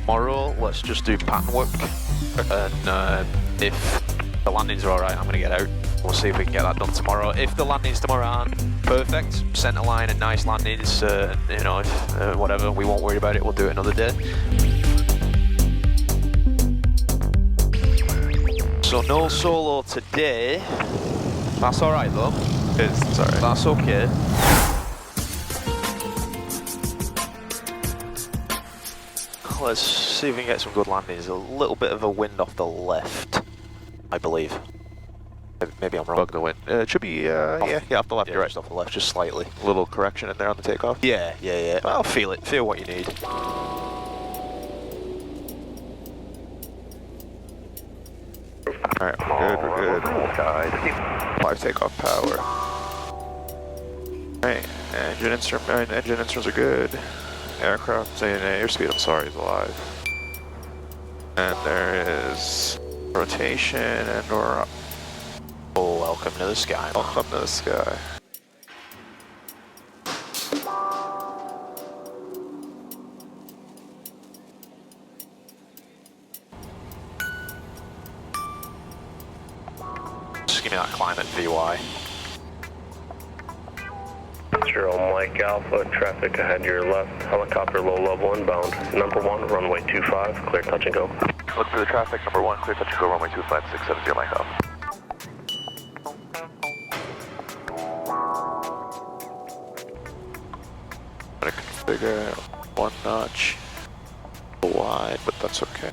tomorrow, let's just do pattern work. And if the landings are alright, I'm going to get out. We'll see if we can get that done tomorrow. If the landings tomorrow aren't perfect, centre line and nice landings, you know, if, whatever, we won't worry about it, we'll do it another day. So no solo today. That's alright though. It's alright. That's okay. Let's see if we can get some good landings. A little bit of a wind off the left, I believe. Maybe I'm wrong. Bug the wind. It should be, yeah, off the left, Yeah, you're right. just off the left, just slightly. A little correction in there on the takeoff. Yeah. I'll feel it. Feel what you need. Alright, we're good. 5 takeoff power. Alright, engine instruments are good. Aircraft saying airspeed, I'm sorry, is alive. And there is rotation and we're up. Oh, welcome to the sky. Welcome to the sky. Just give me that climate VY. Zero Mike Alpha, traffic ahead your left, helicopter low level inbound. Number 1, runway 25, clear touch and go. Look for the traffic, number 1, clear touch and go, runway 25, 670 Mike Alpha. I'm gonna configure 1 notch wide, but that's okay.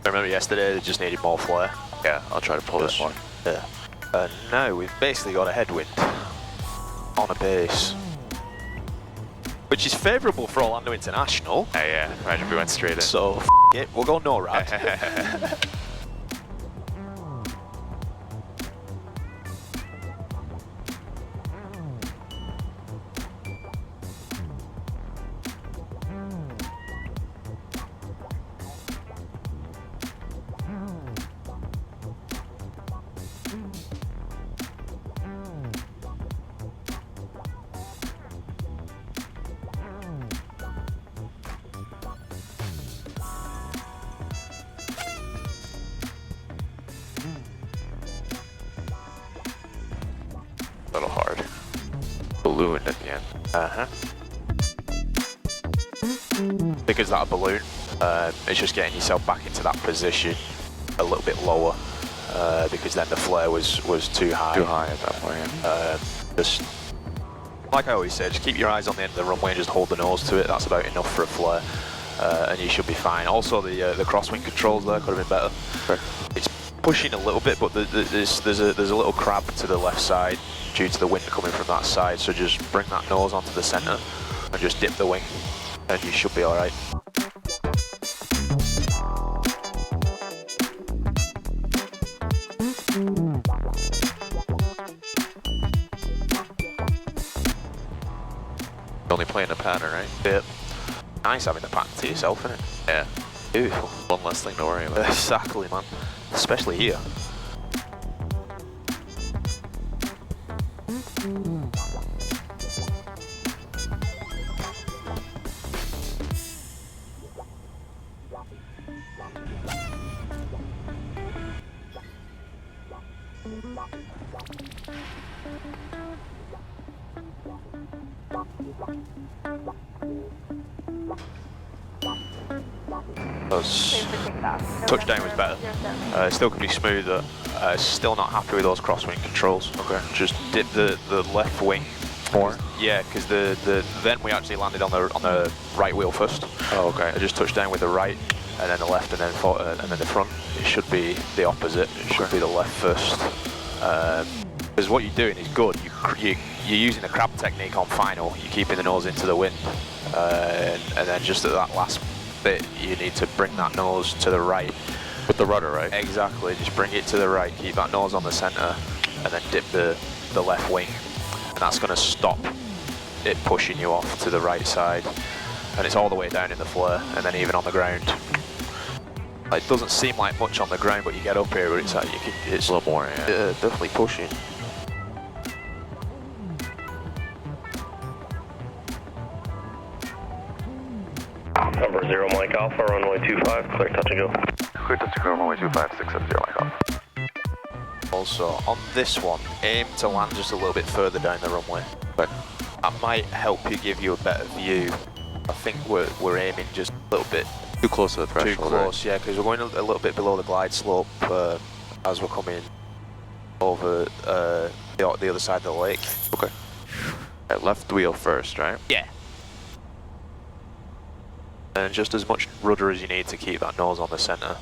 I remember yesterday they just needed more flare. Yeah, I'll try to pull this one. Yeah. Now we've basically got a headwind on a base, which is favourable for Orlando International. Yeah, imagine we went straight in. So it, we'll go NORAD. A little hard. Balloon at the end. Because that balloon, it's just getting yourself back into that position a little bit lower, because then the flare was too high. Too high at that point, yeah. Just like I always say, just keep your eyes on the end of the runway and just hold the nose to it. That's about enough for a flare, and you should be fine. Also, the crosswind controls there could have been better. Okay. It's pushing a little bit, but there's a little crab to the left side due to the wind coming from that side. So just bring that nose onto the centre and just dip the wing, and you should be all right. Only playing a pattern, right? Yep. Nice having the pattern to yourself, isn't it? Yeah. Beautiful. One less thing to worry about. Exactly, man. Especially here. Touchdown was better. Still could be smoother. Still not happy with those crosswind controls. Okay. Just dip the left wing more. Yeah, because then we actually landed on the right wheel first. Oh, okay. I just touched down with the right, and then the left, and then the front. It should be the opposite. It should be the left first. Because what you're doing is good. You're using the crab technique on final. You're keeping the nose into the wind, and then just at that last bit, you need to bring that nose to the right. With the rudder, right? Exactly. Just bring it to the right. Keep that nose on the centre, and then dip the left wing, and that's going to stop it pushing you off to the right side. And it's all the way down in the flare, and then even on the ground. It doesn't seem like much on the ground, but you get up here, but it's like it's a little more. Yeah. Definitely pushing. Number 0 Mike Alpha, runway 25, clear touch and go. Clear touch and go, runway 25, 670 Mike Alpha. Also, on this one, aim to land just a little bit further down the runway. But that might help you give you a better view. I think we're aiming just a little bit too close to the threshold. Too close, yeah, because we're going a little bit below the glide slope as we're coming over the other side of the lake. Okay. Right, left wheel first, right? Yeah. And just as much rudder as you need to keep that nose on the centre.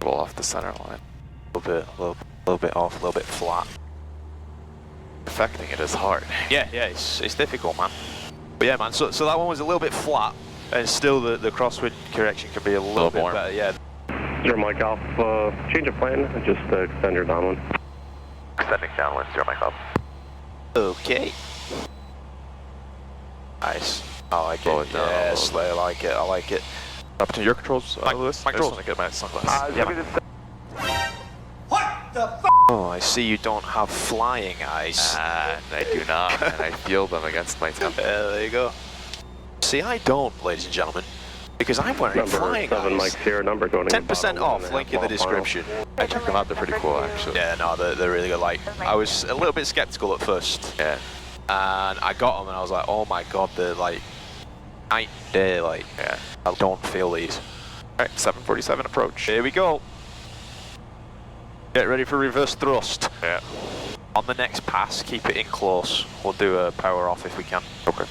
Off the center line. A little bit off, a little bit flat. Affecting it is hard. Yeah, it's difficult, man. But yeah, man, so that one was a little bit flat, and still the crosswind correction can be a little bit more better, yeah. 0 Mike Alpha, change of plan, just extend your downwind. Extending downwind, 0 Mike Alpha. Okay. Nice. I like it. Yes, I like it. I like it. Up to your controls, Lewis. My controls. I just want to get my sunglasses. What the f***? Oh, I see you don't have flying eyes. I do not, and I feel them against my temple. There you go. See, I don't, ladies and gentlemen, because I'm wearing flying Number 7 eyes. Mike Sierra, number going to 10% off, link in the description. I checked them out, they're pretty cool, actually. Yeah, no, they're really good. Like, I was a little bit skeptical at first. Yeah. And I got them and I was like, oh my god, they're like, night and day, like, yeah. I don't feel these. Alright, 747 approach. Here we go. Get ready for reverse thrust. Yeah. On the next pass, keep it in close. We'll do a power off if we can. Okay.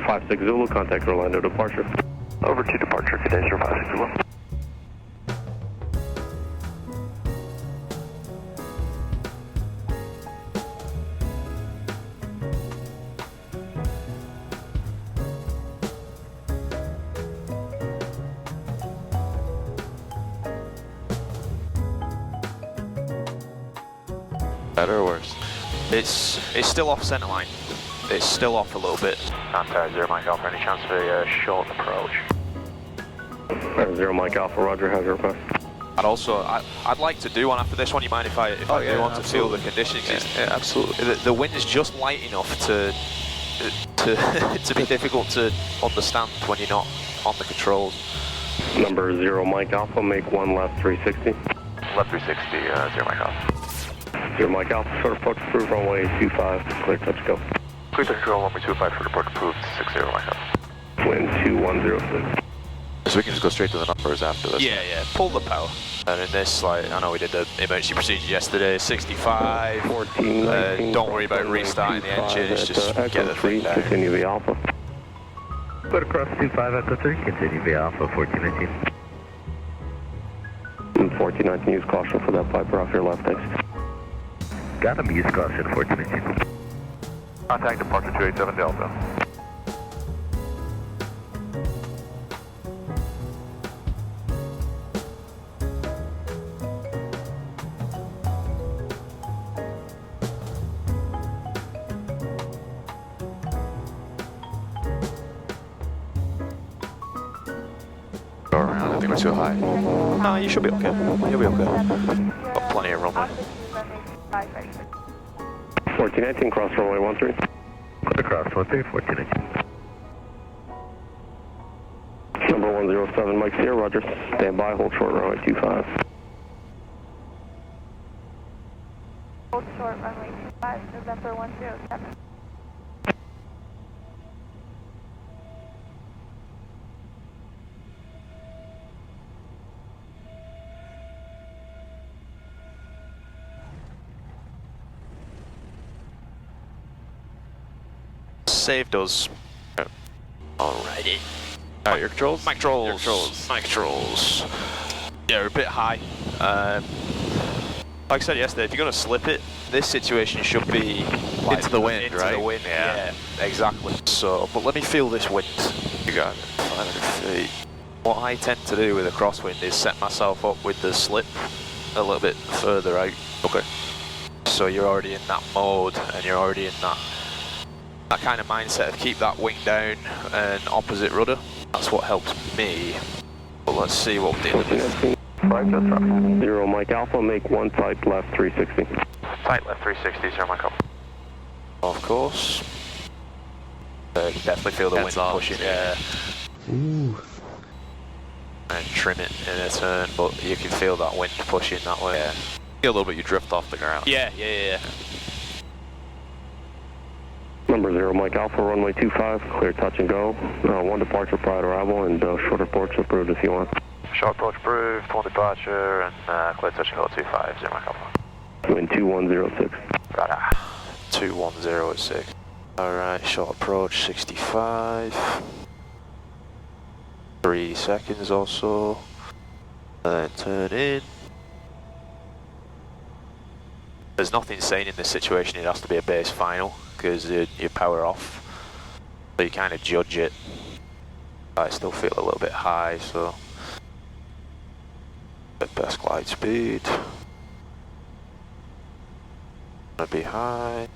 56 Zulu, contact Orlando departure. Over to departure, today's your 56 Zulu. Better or worse? It's still off centre line. It's still off a little bit. Contact 0 Mike Alpha, any chance for a short approach? 0 Mike Alpha, Roger, how's your request? I'd like to do one after this one. You mind if I do want to feel the conditions? Yeah, absolutely. The wind is just light enough to be difficult to understand when you're not on the controls. Number 0 Mike Alpha, make one left 360. Left 360, 0 Mike Alpha. 0 Mike Alpha, for approach approved, runway 25, clear touch go. Clear touch go, runway 25 for report approved, 60 Mike Alpha. Wind 2106. So we can just go straight to the numbers after this. Yeah, pull the power. And in this, like, I know we did the emergency procedure yesterday, 65. 14, 19, don't worry about restarting the engine, it's just get the thing down. Continue the Alpha. Put across 25 Echo 3, continue via Alpha 1419. 1419, use caution for that Piper off your left, thanks. Got him, use caution 1419. Contact departure 287 Delta. Go around, I think we're too high. No, you should be okay. You'll be okay. Got plenty of runway. 1419, cross runway 13. Put across 13, 1419. Number 107, Mike Sierra, Roger. Stand by, hold short runway 25. Hold short runway 25, November 107. Saved us. Alrighty. Alright, your controls? Mic controls. Your controls. Mic controls. Yeah, we're a bit high. Like I said yesterday, if you're going to slip it, this situation should be like into the wind, into right? the wind, Yeah. exactly. So, but let me feel this wind. You got it. 500 feet. What I tend to do with a crosswind is set myself up with the slip a little bit further out. Okay. So you're already in that mode, and you're already in that kind of mindset of keep that wing down and opposite rudder. That's what helps me. But let's see what we're dealing with. 0 Mike Alpha, make 1 tight left 360. Tight left 360, 0 Mike Alpha. Of course. You can definitely feel the wind pushing. Yeah. Ooh. And trim it in a turn, but you can feel that wind pushing that way. Yeah. Feel a little bit, you drift off the ground. Yeah. Number 0 Mike Alpha, runway 25, clear touch and go. 1 departure prior to arrival, and short approach approved if you want. Short approach approved, 1 departure, and clear touch and go 25, 0 Mike Alpha. Wind 2106. Right. 2106. Alright, short approach 65. 3 seconds or so. Then turn in. There's nothing saying in this situation it has to be a base final, because you power off. So you kind of judge it. I still feel a little bit high, so at best glide speed. Gonna be high.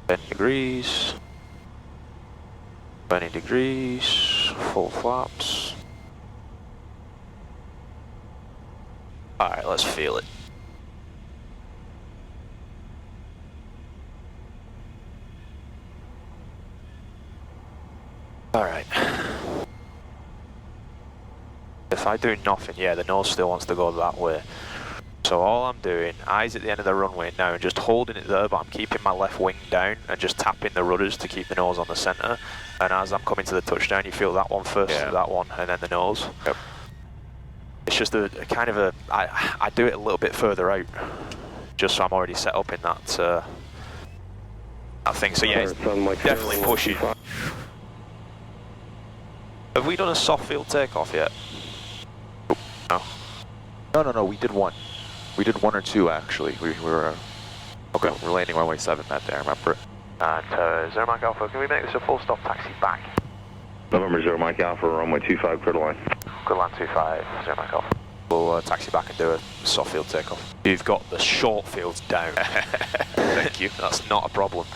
10 degrees. 20 degrees. Full flaps. Alright, let's feel it. Alright. If I do nothing, yeah, the nose still wants to go that way. So all I'm doing, eyes at the end of the runway now, and just holding it there, but I'm keeping my left wing down and just tapping the rudders to keep the nose on the centre. And as I'm coming to the touchdown, you feel that one first, that one, and then the nose. Yep. It's just a kind of a, I do it a little bit further out, just so I'm already set up in that, that thing. So yeah, it's definitely pushing. Have we done a soft field takeoff yet? No. No, we did 1. We did 1 or 2 actually. We were okay. We're landing runway 7 that day, I remember. And 0 Mike Alpha, can we make this a full stop taxi back? November 0 Mike Alpha, runway 25, clear to line. Good land 25, 0 Mike Alpha. We'll taxi back and do a soft field takeoff. You've got the short fields down. Thank you. That's not a problem.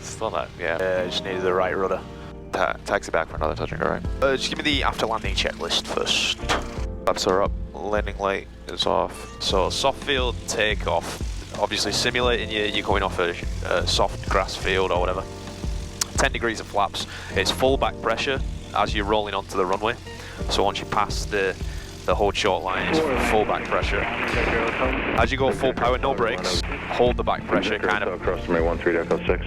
Still that, yeah. Just needed the right rudder. Taxi back for another touch and go, right? Just give me the after landing checklist first. Flaps are up, landing light is off. So soft field takeoff, obviously simulating you're going off a soft grass field or whatever. 10 degrees of flaps. It's full back pressure as you're rolling onto the runway. So once you pass the hold short line, it's full back pressure. As you go full power, no brakes, hold the back pressure, kind of Cross runway 13, Echo 6.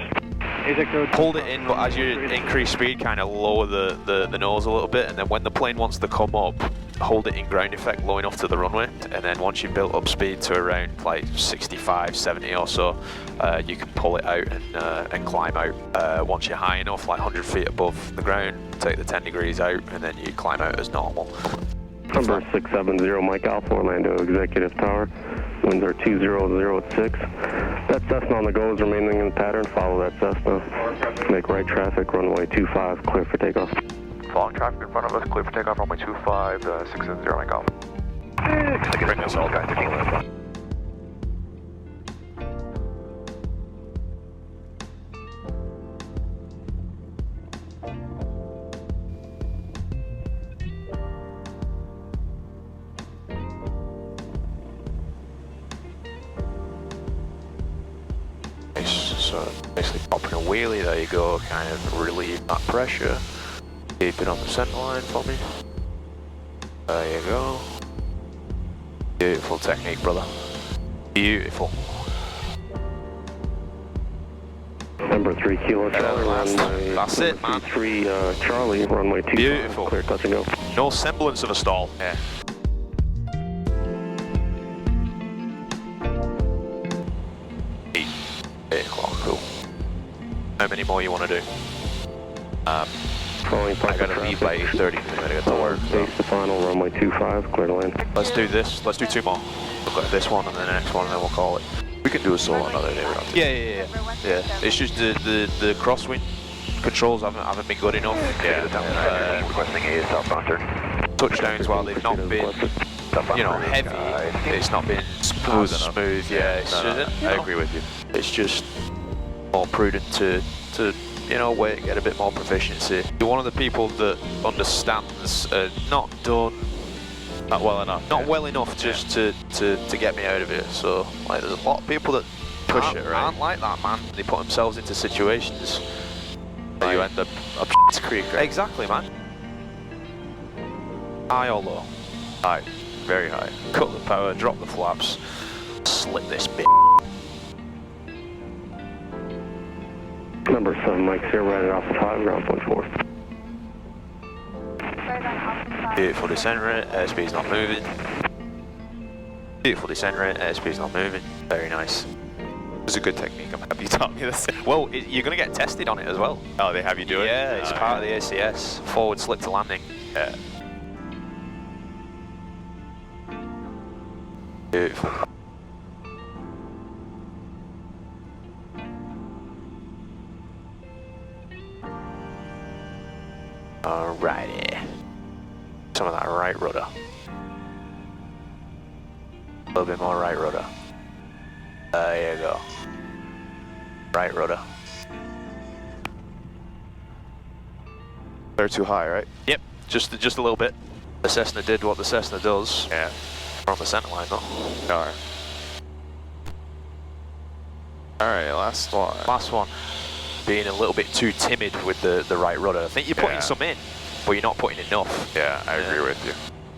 hold it in, but as you increase speed, kind of lower the nose a little bit, and then when the plane wants to come up, hold it in ground effect low enough to the runway, and then once you've built up speed to around like 65, 70 or so, you can pull it out and climb out. Once you're high enough, like 100 feet above the ground, take the 10 degrees out, and then you climb out as normal. Number 670 Mike Alpha, Orlando Executive Tower. Winds are 2006. That Cessna on the go is remaining in the pattern. Follow that Cessna. Make right traffic, runway 25, clear for takeoff. Following traffic in front of us, clear for takeoff, runway 25, 670 Mike Alpha. Bring us all guys. So basically popping a wheelie, there you go, kind of relieve that pressure. Keep it on the center line for me. There you go. Beautiful technique, brother. Beautiful. Number 3 Kilo Charlie, runway That's it, man. 3 Charlie, runway 25, Beautiful. clear touch and go. No semblance of a stall. Yeah. Cool. How many more you want to do? Following I gotta leave by 8:30 because I gotta get to work. Base to final, runway 25, clear to land. Let's do this. Let's do two more. We'll go to this one and then the next one, and then we'll call it. We can do a solo another day. We don't have to. Yeah. It's just the crosswind controls haven't been good enough. Requesting a southbound turn. Touchdowns, while they've not been, heavy, it's not been Smooth enough. smooth. Yeah, I agree with you. It's just more prudent to wait, get a bit more proficiency. You're one of the people that understands not done Not well enough. not well enough just to get me out of it. So like, there's a lot of people that Push it, right? aren't like that, man. They put themselves into situations. That you end up up creek, right? Exactly, man. High or low? High. Very high. Cut the power, drop the flaps, slip this bit. Number 7, Mike, here, right at Alpha 5, ground point 4. Right on Alpha 5. Beautiful descent rate, airspeed's not moving. Beautiful descent rate, airspeed's not moving. Very nice. It's a good technique. I'm happy you taught me this. Well, you're going to get tested on it as well. Oh, they have you do it? Yeah, it's part of the ACS. Forward slip to landing. Yeah. Beautiful. Alrighty. Some of that right rudder. A little bit more right rudder. There you go. Right rudder. They're too high, right? Yep, just a little bit. The Cessna did what the Cessna does. Yeah. We're on the centre line though. Alright. Alright, last one. Last one. Being a little bit too timid with the right rudder. I think you're putting some in, but you're not putting enough. Yeah, I agree with you.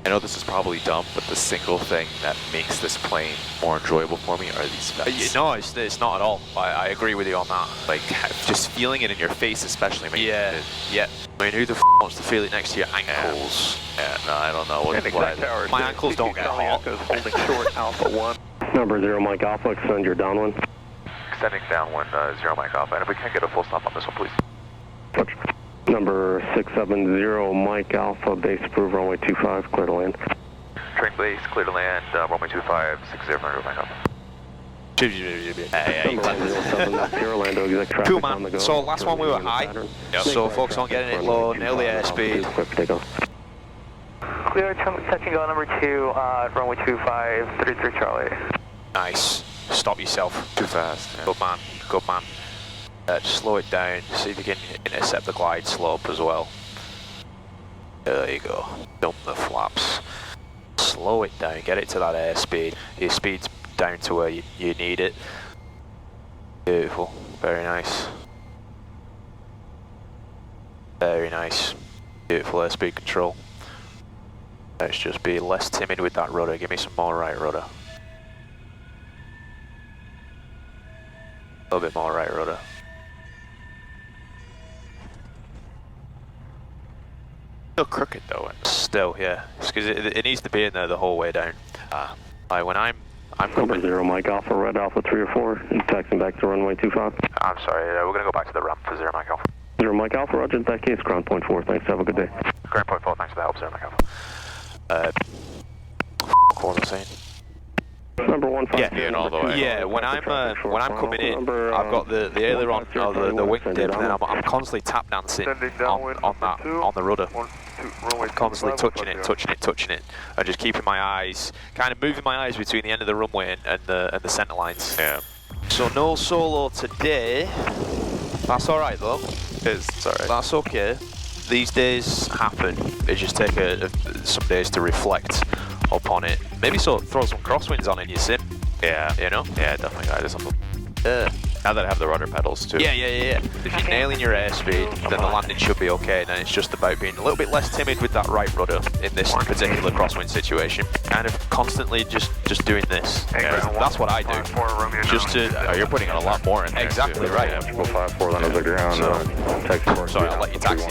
I know this is probably dumb, but the single thing that makes this plane more enjoyable for me are these vents. No, it's not at all. I agree with you on that. Like, just feeling it in your face especially makes Yeah. I mean, who the wants to feel it next to your ankles? Yeah, no, I don't know. My ankles don't get hot. Holding short, Alpha 1. Number 0, Mike Alpha, extend your downwind. Extending downwind, 0 Mike Alpha. And if we can get a full stop on this one, please. Touch. Number 670, Mike Alpha, base approved, runway 25, clear to land. Train base, clear to land, runway 25, 60 Mike Alpha. Number 107, that's here, Orlando, exec traffic Cool, on the man. go. So last one we were high. So focus on getting it low, nail the airspeed. Quick takeoff. Clear, touch and go number 2, runway 25, 33 Charlie. Nice. Stop yourself. Too fast. Yeah. Good man. Good man. Just slow it down. See if you can intercept the glide slope as well. There you go. Dump the flaps. Slow it down. Get it to that airspeed. Your speed's down to where you need it. Beautiful. Very nice. Very nice. Beautiful airspeed control. Let's just be less timid with that rudder. Give me some more right rudder. A little bit more right rudder. Still crooked though. Still, yeah. Because it needs to be in there the whole way down. Like when I'm Number coming. 0, Mike Alpha, red Alpha 3 or 4, and taxiing back to runway 25. I'm sorry, we're going to go back to the ramp for 0 Mike Alpha. 0 Mike Alpha, roger, in that case, ground point 4, thanks, have a good day. Ground point 4, thanks for the help, 0 Mike Alpha. What was I saying? Number 15. Yeah, all the way. Yeah, when I'm coming in, I've got the aileron or the wing dip, and then I'm constantly tap dancing on the rudder. Constantly touching it, and just keeping my eyes, kind of moving my eyes between the end of the runway and the centre lines. Yeah. So no solo today. That's all right though. It's alright. That's okay. These days happen. They just take some days to reflect upon it. Maybe throw some crosswinds on in your sim. Yeah. You know? Yeah, definitely. I just now that I have the rudder pedals too. Yeah. If you're nailing your airspeed, then the landing should be okay. Then it's just about being a little bit less timid with that right rudder in this particular crosswind situation. Kind of constantly just doing this. That's what I do. Just to. Oh, you're putting in a lot more in there. Exactly too. right. Yeah. 54 land on the ground. Sorry, I'll let you taxi.